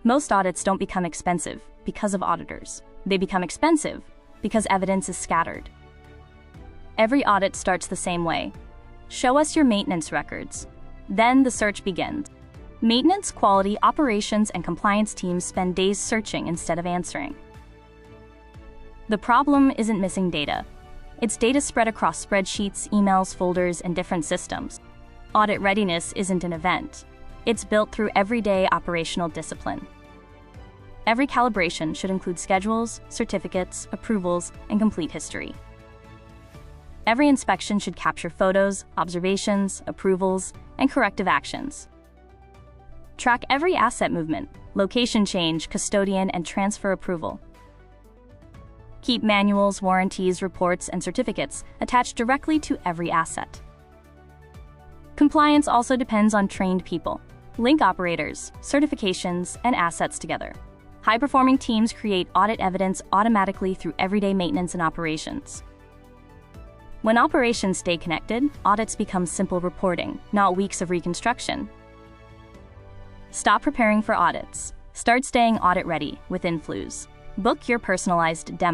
Most audits don't become expensive because of auditors. They become expensive because evidence is scattered. Every audit starts the same way. Show us your maintenance records. Then the search begins. Maintenance, quality, operations, and compliance teams spend days searching instead of answering. The problem isn't missing data. It's data spread across spreadsheets, emails, folders, and different systems. Audit readiness isn't an event. It's built through everyday operational discipline. Every calibration should include schedules, certificates, approvals, and complete history. Every inspection should capture photos, observations, approvals, and corrective actions. Track every asset movement, location change, custodian, and transfer approval. Keep manuals, warranties, reports, and certificates attached directly to every asset. Compliance also depends on trained people. Link operators, certifications, and assets together. High-performing teams create audit evidence automatically through everyday maintenance and operations. When operations stay connected, audits become simple reporting, not weeks of reconstruction. Stop preparing for audits. Start staying audit ready with Inflewz. Book your personalized demo.